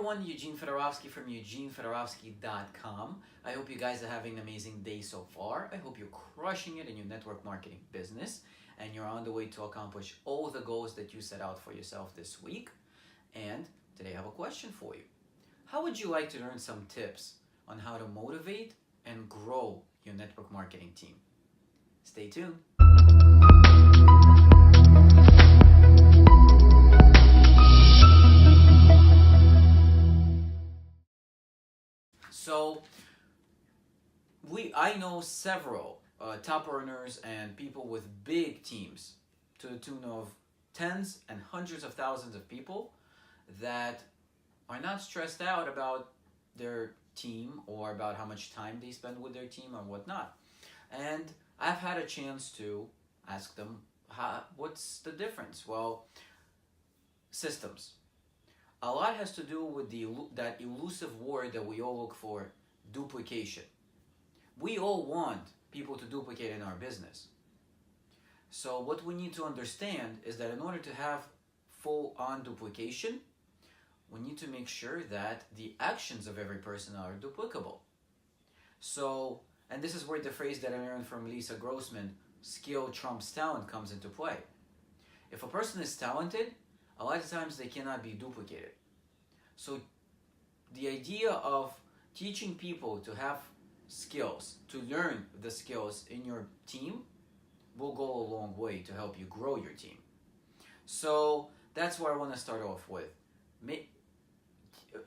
everyone, Eugene Fedorovsky from eugenefedorovsky.com. I hope you guys are having an amazing day so far. I hope you're crushing it in your network marketing business and you're on the way to accomplish all the goals that you set out for yourself this week. And today I have a question for you. How would you like to learn some tips on how to motivate and grow your network marketing team? Stay tuned. So, I know several top earners and people with big teams to the tune of tens and hundreds of thousands of people that are not stressed out about their team or about how much time they spend with their team or whatnot. And I've had a chance to ask them, what's the difference? Well, systems. A lot has to do with that elusive word that we all look for, duplication. We all want people to duplicate in our business. So what we need to understand is that in order to have full-on duplication, we need to make sure that the actions of every person are duplicable. So, and this is where the phrase that I learned from Lisa Grossman, skill trumps talent, comes into play. If a person is talented, a lot of times they cannot be duplicated. So the idea of teaching people to have skills, to learn the skills in your team will go a long way to help you grow your team. So that's where I want to start off with.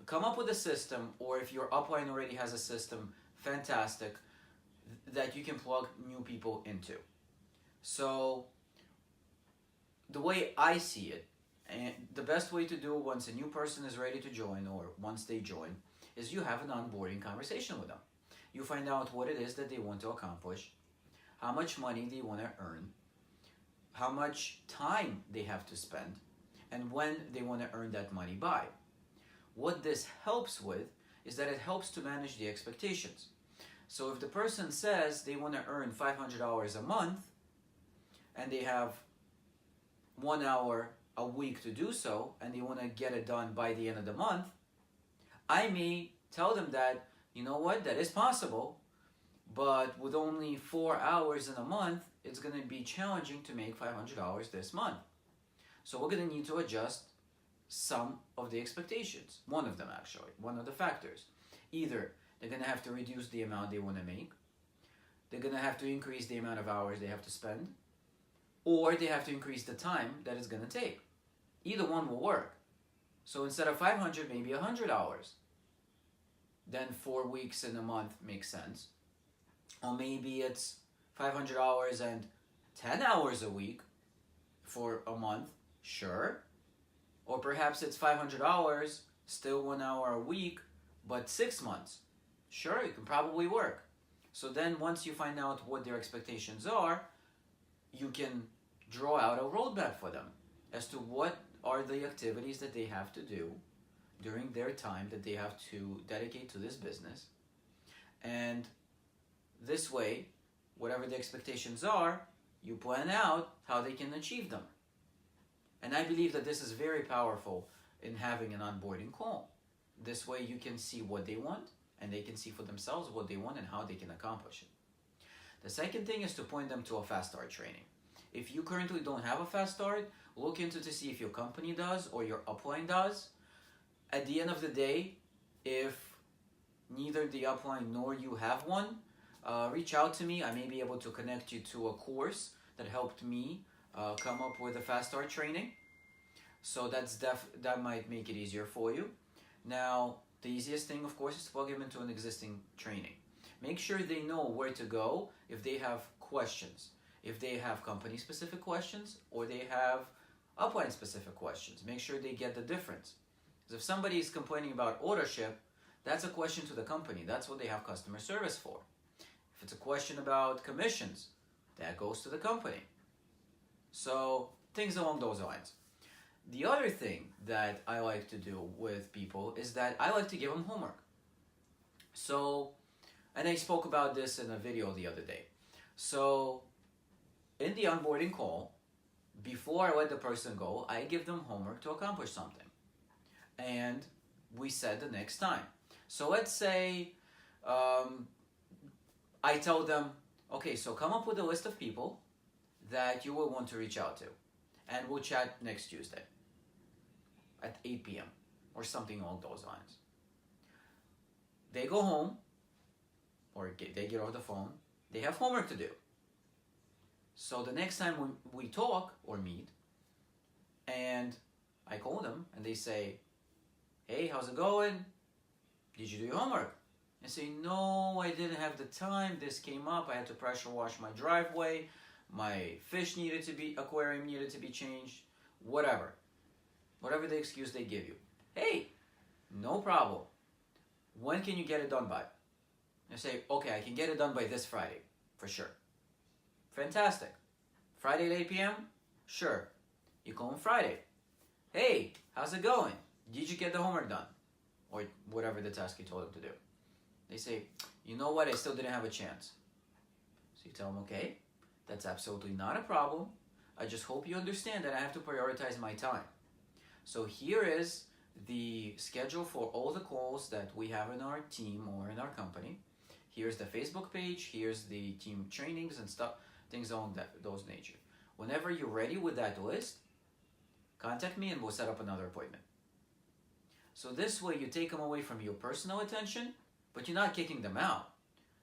Come up with a system, or if your upline already has a system, fantastic, that you can plug new people into. So the way I see it, and the best way to do it once a new person is ready to join or once they join is you have an onboarding conversation with them. You find out what it is that they want to accomplish, how much money they want to earn, how much time they have to spend, and when they want to earn that money by. What this helps with is that it helps to manage the expectations. So if the person says they want to earn $500 a month and they have 1 hour a week to do so, and they want to get it done by the end of the month, I may tell them that, you know what, that is possible, but with only 4 hours in a month, it's going to be challenging to make $500 this month. So we're going to need to adjust some of the expectations. One of them, actually, one of the factors. Either they're going to have to reduce the amount they want to make, they're going to have to increase the amount of hours they have to spend, or they have to increase the time that it's going to take. Either one will work. So instead of 500, maybe 100 hours. Then 4 weeks in a month makes sense. Or maybe it's 500 hours and 10 hours a week for a month, sure. Or perhaps it's 500 hours, still 1 hour a week, but 6 months. Sure, it can probably work. So then once you find out what their expectations are, you can draw out a roadmap for them as to what are the activities that they have to do during their time that they have to dedicate to this business. And this way, whatever the expectations are, you plan out how they can achieve them. And I believe that this is very powerful in having an onboarding call. This way you can see what they want, and they can see for themselves what they want and how they can accomplish it. The second thing is to point them to a fast start training. If you currently don't have a fast start, look into to see if your company does or your upline does. At the end of the day, if neither the upline nor you have one, reach out to me. I may be able to connect you to a course that helped me come up with a fast start training. So that might make it easier for you. Now, the easiest thing, of course, is to plug them into an existing training. Make sure they know where to go if they have questions. If they have company-specific questions or they have upline-specific questions, make sure they get the difference. Because if somebody is complaining about order ship, that's a question to the company. That's what they have customer service for. If it's a question about commissions, that goes to the company. So things along those lines. The other thing that I like to do with people is that I like to give them homework. So, and I spoke about this in a video the other day. So in the onboarding call, before I let the person go, I give them homework to accomplish something. And we set the next time. So let's say I tell them, okay, so come up with a list of people that you will want to reach out to, and we'll chat next Tuesday at 8 p.m. or something along those lines. They go home, or they get off the phone, they have homework to do. So the next time we talk or meet, and I call them and they say, hey, how's it going? Did you do your homework? And say, no, I didn't have the time. This came up. I had to pressure wash my driveway. My aquarium needed to be changed. Whatever the excuse they give you. Hey, no problem. When can you get it done by? And say, okay, I can get it done by this Friday, for sure. Fantastic. Friday at 8 p.m.? Sure. You call them Friday. Hey, how's it going? Did you get the homework done? Or whatever the task you told them to do. They say, you know what, I still didn't have a chance. So you tell them, okay, that's absolutely not a problem. I just hope you understand that I have to prioritize my time. So here is the schedule for all the calls that we have in our team or in our company. Here's the Facebook page. Here's the team trainings and stuff, things along those nature. Whenever you're ready with that list, contact me and we'll set up another appointment. So this way you take them away from your personal attention, but you're not kicking them out.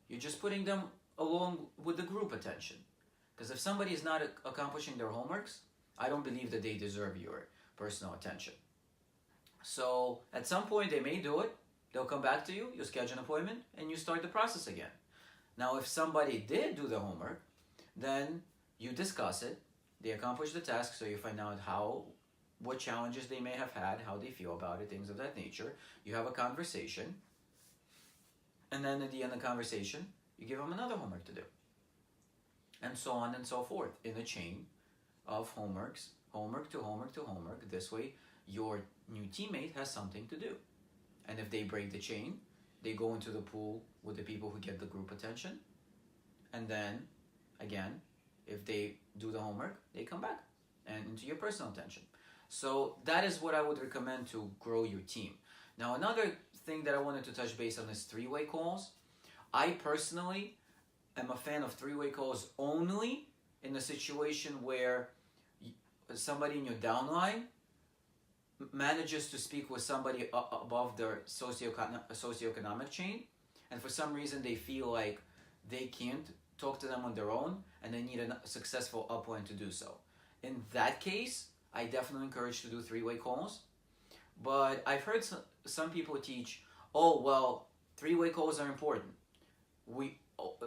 You're just putting them along with the group attention. Because if somebody is not accomplishing their homeworks, I don't believe that they deserve your personal attention. So at some point they may do it. They'll come back to you, you'll schedule an appointment, and you start the process again. Now if somebody did do the homework, then you discuss it. They accomplish the task, so you find out what challenges they may have had, how they feel about it, things of that nature. You have a conversation, and then at the end of the conversation, you give them another homework to do. And so on and so forth, in a chain of homeworks, homework to homework to homework. This way, your new teammate has something to do. And if they break the chain, they go into the pool with the people who get the group attention. And then, again, if they do the homework, they come back and into your personal attention. So that is what I would recommend to grow your team. Now, another thing that I wanted to touch base on is three-way calls. I personally am a fan of three-way calls only in a situation where somebody in your downline manages to speak with somebody above their socioeconomic chain, and for some reason they feel like they can't talk to them on their own and they need a successful upline to do so. In that case, I definitely encourage to do three-way calls. But I've heard some people teach, oh, well, three-way calls are important.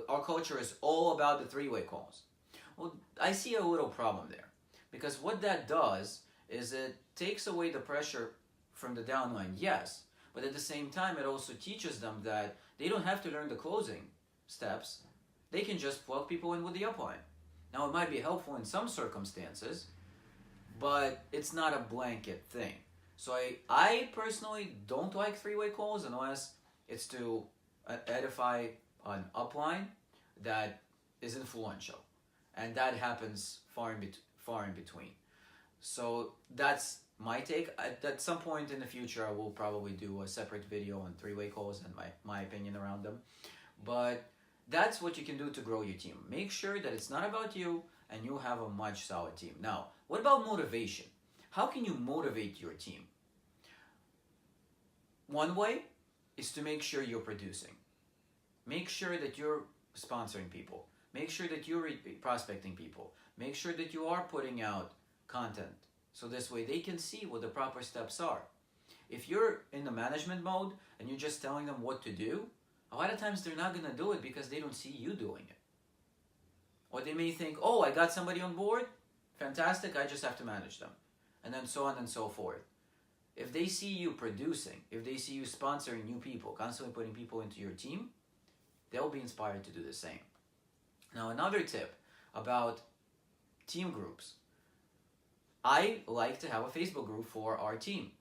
Our culture is all about the three-way calls. Well, I see a little problem there. Because what that does is it takes away the pressure from the downline, yes. But at the same time, it also teaches them that they don't have to learn the closing steps. They can just plug people in with the upline. Now, it might be helpful in some circumstances, but it's not a blanket thing. So I personally don't like three-way calls unless it's to edify an upline that is influential. And that happens far in between. So that's my take. At some point in the future, I will probably do a separate video on three-way calls and my opinion around them. But that's what you can do to grow your team. Make sure that it's not about you and you'll have a much solid team. Now, what about motivation? How can you motivate your team? One way is to make sure you're producing. Make sure that you're sponsoring people. Make sure that you're prospecting people. Make sure that you are putting out content. So this way they can see what the proper steps are. If you're in the management mode and you're just telling them what to do, a lot of times they're not going to do it because they don't see you doing it. Or they may think, oh, I got somebody on board. Fantastic, I just have to manage them. And then so on and so forth. If they see you producing, if they see you sponsoring new people, constantly putting people into your team, they'll be inspired to do the same. Now, another tip about team groups. I like to have a Facebook group for our team.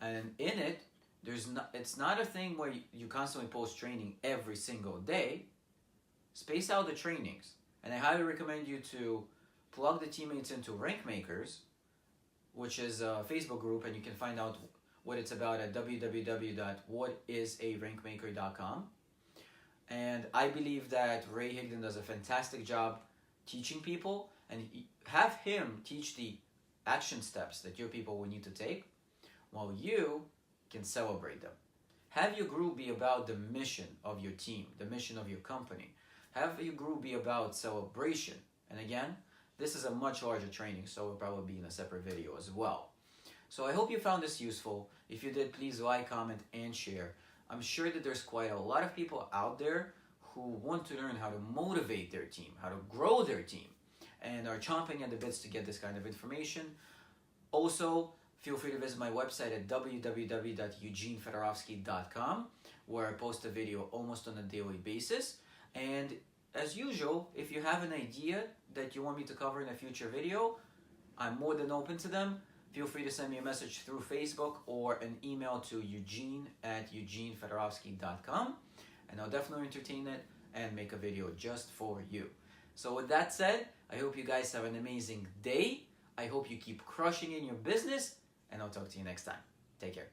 And in it, it's not a thing where you constantly post training every single day. Space out the trainings. And I highly recommend you to plug the teammates into Rank Makers, which is a Facebook group, and you can find out what it's about at www.whatisarinkmaker.com. And I believe that Ray Higdon does a fantastic job teaching people, and have him teach the action steps that your people will need to take, while you can celebrate them. Have your group be about the mission of your team, the mission of your company. Have your group be about celebration. And again, this is a much larger training, so it will probably be in a separate video as well. So I hope you found this useful. If you did, please like, comment, and share. I'm sure that there's quite a lot of people out there who want to learn how to motivate their team, how to grow their team, and are chomping at the bits to get this kind of information. Also, feel free to visit my website at www.eugenefedorovsky.com, where I post a video almost on a daily basis. And as usual, if you have an idea that you want me to cover in a future video, I'm more than open to them. Feel free to send me a message through Facebook or an email to eugene@eugenefedorovsky.com, and I'll definitely entertain it and make a video just for you. So with that said, I hope you guys have an amazing day. I hope you keep crushing in your business, and I'll talk to you next time. Take care.